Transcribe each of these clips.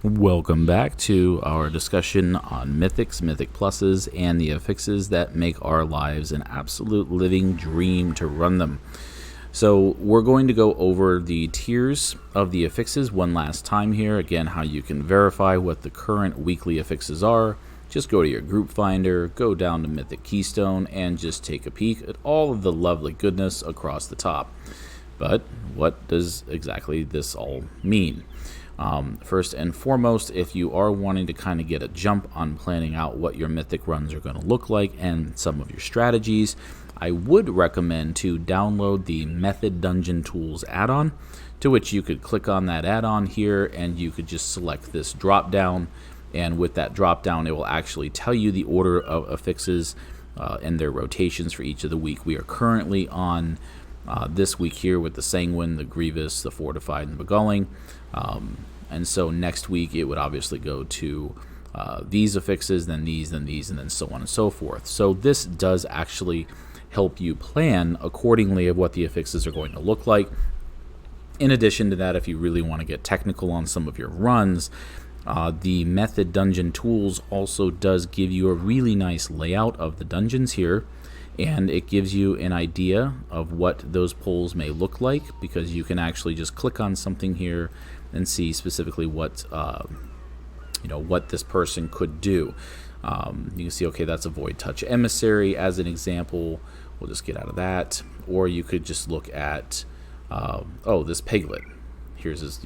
Welcome back to our discussion on Mythics, Mythic Pluses, and the affixes that make our lives an absolute living dream to run them. So we're going to go over the tiers of the affixes one last time here. Again, how you can verify what the current weekly affixes are. Just go to your group finder, go down to Mythic Keystone, and just take a peek at all of the lovely goodness across the top. But what does exactly this all mean? First and foremost, if you are wanting to kind of get a jump on planning out what your Mythic runs are going to look like and some of your strategies, I would recommend to download the Method Dungeon Tools add-on, to which you could click on that add-on here and you could just select this drop-down, and with that drop-down it will actually tell you the order of affixes and their rotations for each of the week. We are currently on this week here with the Sanguine, the Grievous, the Fortified, and the Beguiling. And so next week it would obviously go to these affixes, then these, then these, and then so on and so forth. So this does actually help you plan accordingly of what the affixes are going to look like. In addition to that, if you really want to get technical on some of your runs, the Method Dungeon Tools also does give you a really nice layout of the dungeons here. And it gives you an idea of what those polls may look like, because you can actually just click on something here and see specifically what what this person could do. You can see, okay, that's a Void Touch Emissary as an example. We'll just get out of that. Or you could just look at this Piglet. Here's his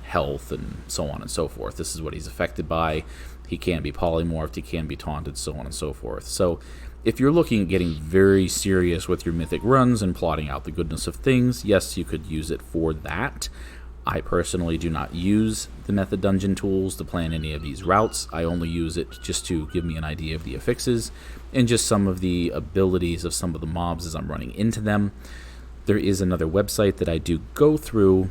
health and so on and so forth. This is what he's affected by. He can be polymorphed, he can be taunted, so on and so forth. So if you're looking at getting very serious with your Mythic runs and plotting out the goodness of things, yes, you could use it for that. I personally do not use the Method Dungeon Tools to plan any of these routes. I only use it just to give me an idea of the affixes and just some of the abilities of some of the mobs as I'm running into them. There is another website that I do go through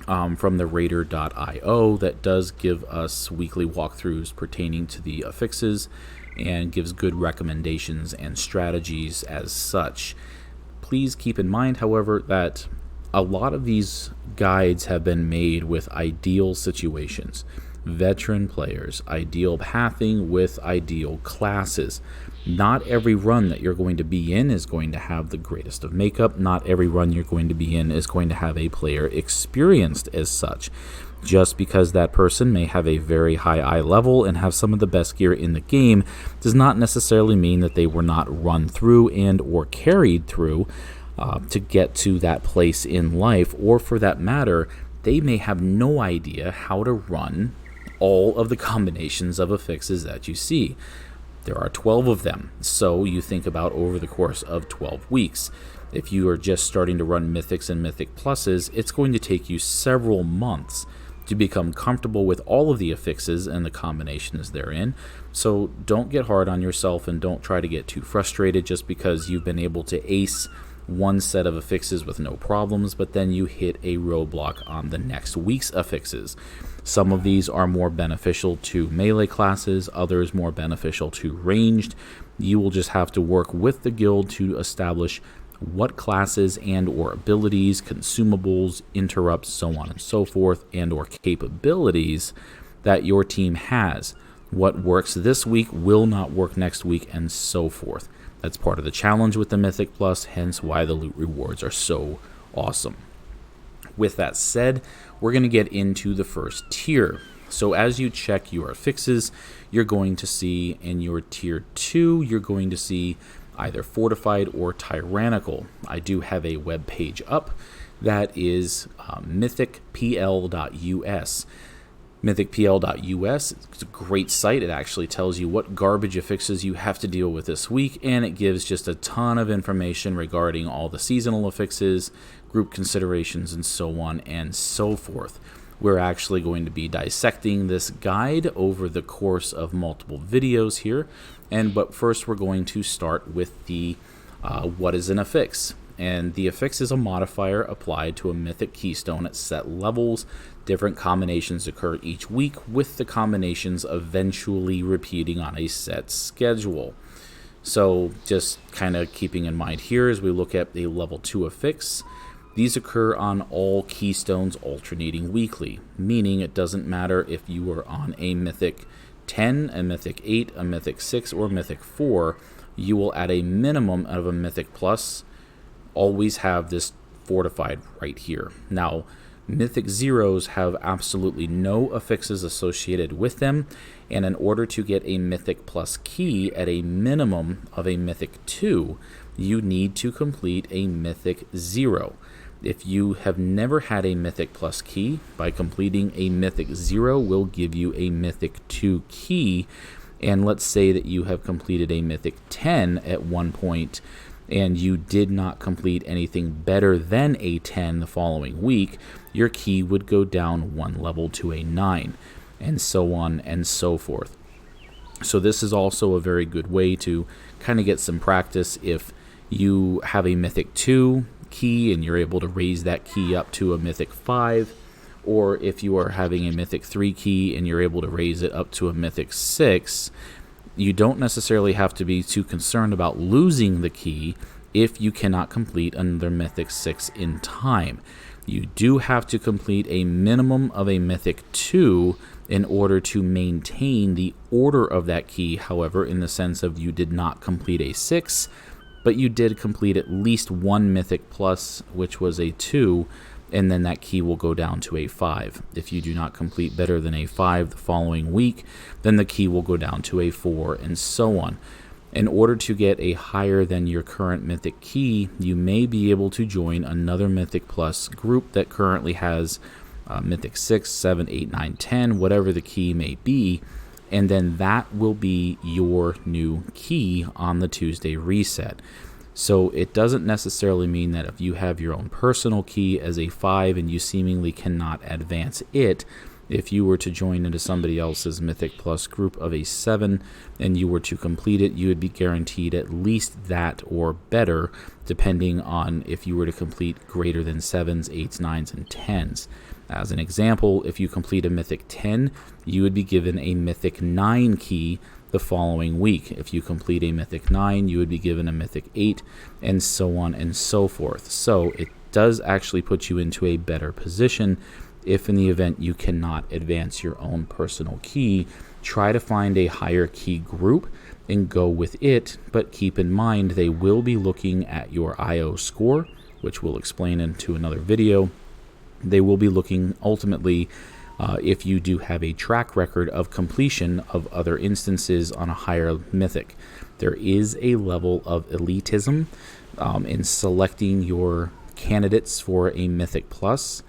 from the Raider.io that does give us weekly walkthroughs pertaining to the affixes and gives good recommendations and strategies as such. Please keep in mind, however, that a lot of these guides have been made with ideal situations. Veteran players, ideal pathing with ideal classes. Not every run that you're going to be in is going to have the greatest of makeup. Not every run you're going to be in is going to have a player experienced as such. Just because that person may have a very high eye level and have some of the best gear in the game does not necessarily mean that they were not run through and or carried through to get to that place in life, or for that matter, they may have no idea how to run all of the combinations of affixes that you see. There are 12 of them, so you think about over the course of 12 weeks. If you are just starting to run Mythics and Mythic Pluses, it's going to take you several months to become comfortable with all of the affixes and the combinations therein. So don't get hard on yourself and don't try to get too frustrated just because you've been able to ace one set of affixes with no problems, but then you hit a roadblock on the next week's affixes. Some of these are more beneficial to melee classes, others more beneficial to ranged. You will just have to work with the guild to establish what classes and or abilities, consumables, interrupts, so on and so forth, and or capabilities that your team has. What works this week will not work next week, and so forth. That's part of the challenge with the Mythic Plus, hence why the loot rewards are so awesome. With that said, we're going to get into the first tier. So as you check your affixes, you're going to see in your tier 2, you're going to see either fortified or tyrannical. I do have a web page up that is mythicpl.us. Mythicpl.us, it's a great site. It actually tells you what garbage affixes you have to deal with this week, and it gives just a ton of information regarding all the seasonal affixes, group considerations, and so on and so forth. We're actually going to be dissecting this guide over the course of multiple videos here, but first we're going to start with the what is an affix. And the affix is a modifier applied to a Mythic keystone at set levels. Different combinations occur each week, with the combinations eventually repeating on a set schedule. So just kind of keeping in mind here as we look at the level 2 affix, These occur on all keystones alternating weekly, meaning it doesn't matter if you are on a Mythic 10, a Mythic 8, a Mythic 6, or Mythic 4, you will at a minimum of a Mythic Plus always have this fortified right here. Now, Mythic Zeros have absolutely no affixes associated with them, and in order to get a Mythic Plus key at a minimum of a Mythic 2, you need to complete a Mythic 0. If you have never had a Mythic Plus key, by completing a Mythic 0 will give you a Mythic 2 key, and let's say that you have completed a Mythic 10 at one point, and you did not complete anything better than a 10 the following week, your key would go down one level to a 9, and so on and so forth. So this is also a very good way to kind of get some practice if you have a Mythic 2 key and you're able to raise that key up to a Mythic 5, or if you are having a Mythic 3 key and you're able to raise it up to a Mythic 6, you don't necessarily have to be too concerned about losing the key if you cannot complete another Mythic 6 in time. You do have to complete a minimum of a Mythic 2 in order to maintain the order of that key, however, in the sense of you did not complete a 6, but you did complete at least one Mythic Plus, which was a 2, and then that key will go down to a 5. If you do not complete better than a 5 the following week, then the key will go down to a 4, and so on. In order to get a higher than your current Mythic key, you may be able to join another Mythic Plus group that currently has Mythic 6, 7, 8, 9, 10, whatever the key may be, and then that will be your new key on the Tuesday reset. So it doesn't necessarily mean that if you have your own personal key as a 5 and you seemingly cannot advance it, if you were to join into somebody else's Mythic Plus group of a 7 and you were to complete it, you would be guaranteed at least that or better, depending on if you were to complete greater than 7s, 8s, 9s, and 10s. As an example, if you complete a Mythic 10, you would be given a Mythic 9 key the following week. If you complete a Mythic 9, you would be given a Mythic 8, and so on and so forth. So it does actually put you into a better position if in the event you cannot advance your own personal key. Try to find a higher key group and go with it, but keep in mind they will be looking at your IO score, which we'll explain into another video. They will be looking ultimately if you do have a track record of completion of other instances on a higher Mythic. There is a level of elitism in selecting your candidates for a Mythic Plus.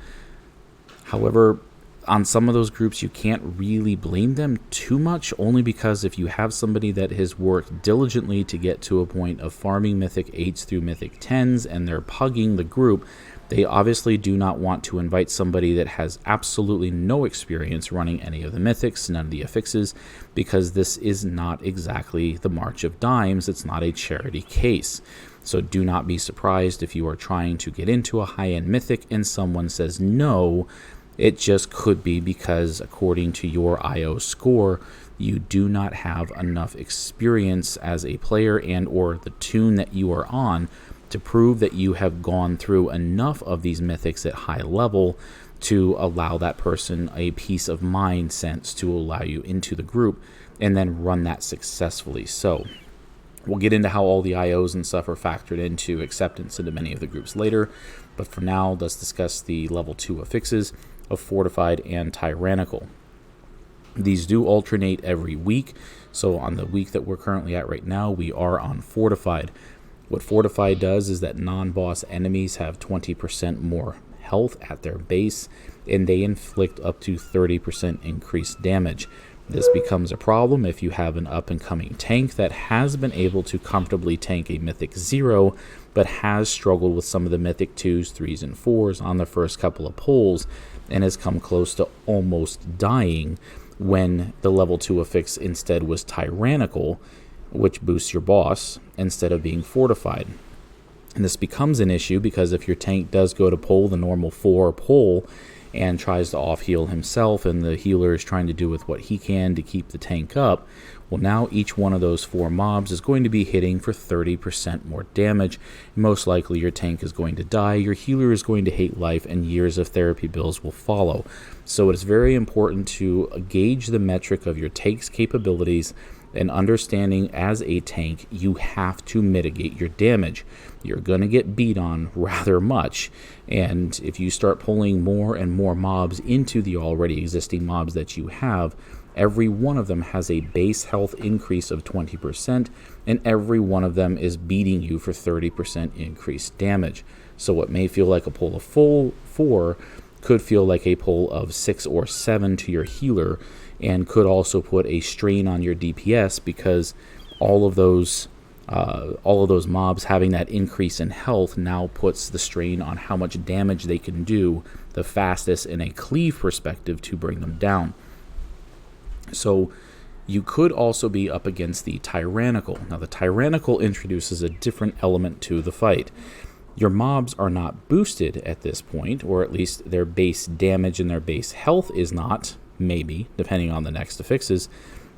However, on some of those groups, you can't really blame them too much, only because if you have somebody that has worked diligently to get to a point of farming Mythic 8s through Mythic 10s and they're pugging the group, they obviously do not want to invite somebody that has absolutely no experience running any of the Mythics, none of the Affixes, because this is not exactly the March of Dimes. It's not a charity case. So do not be surprised if you are trying to get into a high-end Mythic and someone says no. It just could be because, according to your IO score, you do not have enough experience as a player and or the tune that you are on to prove that you have gone through enough of these Mythics at high level to allow that person a peace of mind sense to allow you into the group and then run that successfully. So we'll get into how all the IOs and stuff are factored into acceptance into many of the groups later, but for now, let's discuss the level 2 affixes of Fortified and Tyrannical. These do alternate every week, so on the week that we're currently at right now, we are on Fortified. What Fortified does is that non-boss enemies have 20% more health at their base, and they inflict up to 30% increased damage. This becomes a problem if you have an up-and-coming tank that has been able to comfortably tank a Mythic 0, but has struggled with some of the Mythic 2s, 3s, and 4s on the first couple of pulls, and has come close to almost dying when the level 2 affix instead was Tyrannical, which boosts your boss, instead of being Fortified. And this becomes an issue because if your tank does go to pull the normal 4 pull, and tries to off-heal himself, and the healer is trying to do with what he can to keep the tank up, well, now each one of those 4 mobs is going to be hitting for 30% more damage. Most likely your tank is going to die, your healer is going to hate life, and years of therapy bills will follow. So it is very important to gauge the metric of your tank's capabilities, and understanding as a tank, you have to mitigate your damage. You're going to get beat on rather much, and if you start pulling more and more mobs into the already existing mobs that you have, every one of them has a base health increase of 20%, and every one of them is beating you for 30% increased damage. So what may feel like a pull of full 4 could feel like a pull of 6 or 7 to your healer, and could also put a strain on your DPS, because all of those mobs having that increase in health now puts the strain on how much damage they can do the fastest in a cleave perspective to bring them down. So you could also be up against the Tyrannical. Now the Tyrannical introduces a different element to the fight. Your mobs are not boosted at this point, or at least their base damage and their base health is not, maybe, depending on the next affixes,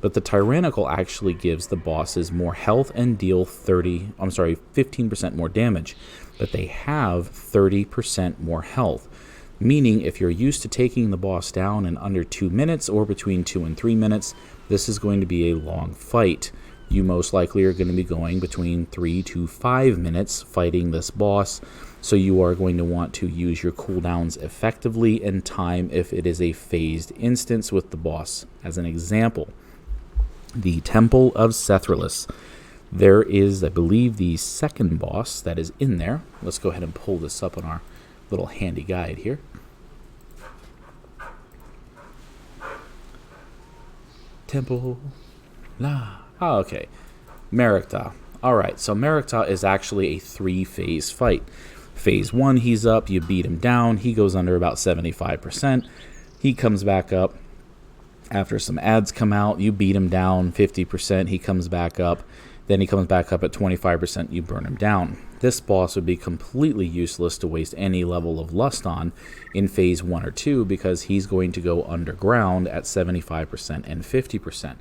but the Tyrannical actually gives the bosses more health and deal 15% more damage, but they have 30% more health. Meaning if you're used to taking the boss down in under 2 minutes or between 2 and 3 minutes, this is going to be a long fight. You most likely are going to be going between 3 to 5 minutes fighting this boss, so you are going to want to use your cooldowns effectively and time if it is a phased instance with the boss. As an example, the Temple of Sethralus. There is, I believe, the second boss that is in there. Let's go ahead and pull this up on our little handy guide here. Temple La. Oh, okay. Merakta. Alright, so Merakta is actually a 3-phase fight. Phase 1, he's up, you beat him down, he goes under about 75%. He comes back up. After some ads come out, you beat him down 50%, he comes back up. Then he comes back up at 25%, you burn him down. This boss would be completely useless to waste any level of lust on in phase 1 or 2, because he's going to go underground at 75% and 50%.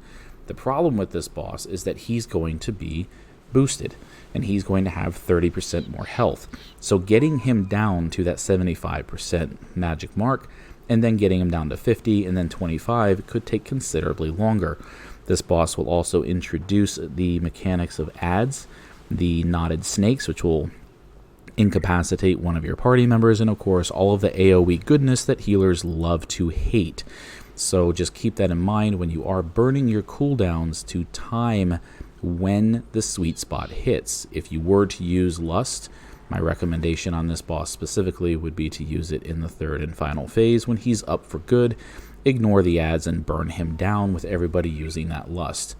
The problem with this boss is that he's going to be boosted, and he's going to have 30% more health. So getting him down to that 75% magic mark, and then getting him down to 50 and then 25 could take considerably longer. This boss will also introduce the mechanics of ads, the knotted snakes, which will incapacitate one of your party members, and of course all of the AoE goodness that healers love to hate. So just keep that in mind when you are burning your cooldowns to time when the sweet spot hits. If you were to use Lust, my recommendation on this boss specifically would be to use it in the 3rd and final phase when he's up for good. Ignore the ads and burn him down with everybody using that Lust.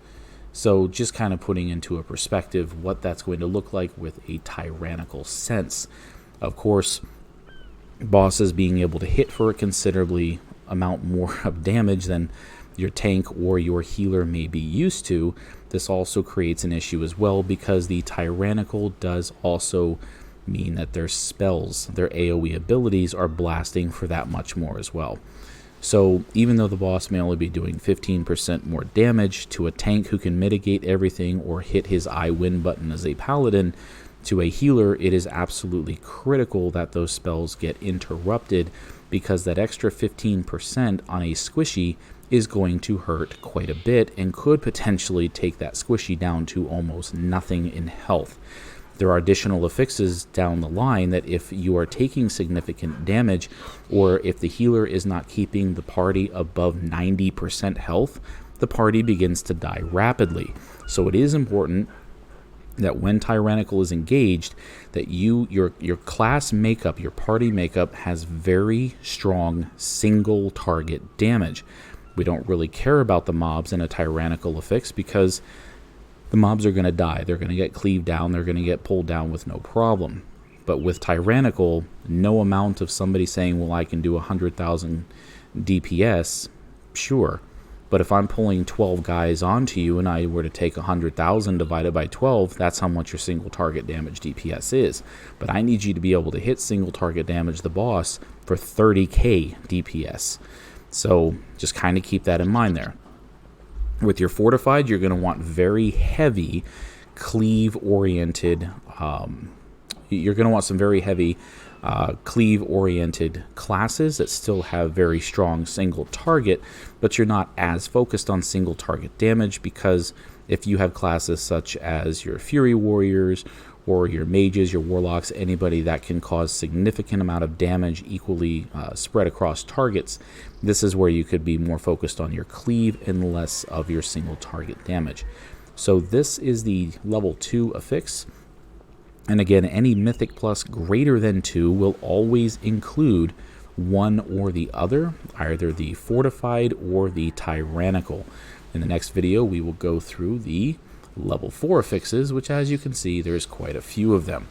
So just kind of putting into a perspective what that's going to look like with a Tyrannical sense. Of course, bosses being able to hit for a considerably amount more of damage than your tank or your healer may be used to, this also creates an issue as well, because the Tyrannical does also mean that their spells, their AoE abilities, are blasting for that much more as well. So even though the boss may only be doing 15% more damage to a tank who can mitigate everything or hit his I win button as a paladin, to a healer it is absolutely critical that those spells get interrupted, because that extra 15% on a squishy is going to hurt quite a bit and could potentially take that squishy down to almost nothing in health. There are additional affixes down the line that if you are taking significant damage, or if the healer is not keeping the party above 90% health, the party begins to die rapidly. So it is important that when Tyrannical is engaged, that your class makeup, your party makeup, has very strong single target damage. We don't really care about the mobs in a Tyrannical affix, because the mobs are going to die. They're going to get cleaved down. They're going to get pulled down with no problem. But with Tyrannical, no amount of somebody saying, well, I can do 100,000 DPS, sure. But if I'm pulling 12 guys onto you and I were to take 100,000 divided by 12, that's how much your single target damage DPS is. But I need you to be able to hit single target damage the boss for 30k DPS. So just kind of keep that in mind there. With your fortified, you're going to want very heavy cleave-oriented. You're going to want some very heavy cleave-oriented classes that still have very strong single target, but you're not as focused on single target damage, because if you have classes such as your Fury Warriors or your mages, your warlocks, anybody that can cause significant amount of damage equally spread across targets, this is where you could be more focused on your cleave and less of your single target damage. So this is the level 2 affix. And again, any Mythic plus greater than 2 will always include one or the other, either the fortified or the tyrannical. In the next video, we will go through the level 4 affixes, which, as you can see, there's quite a few of them.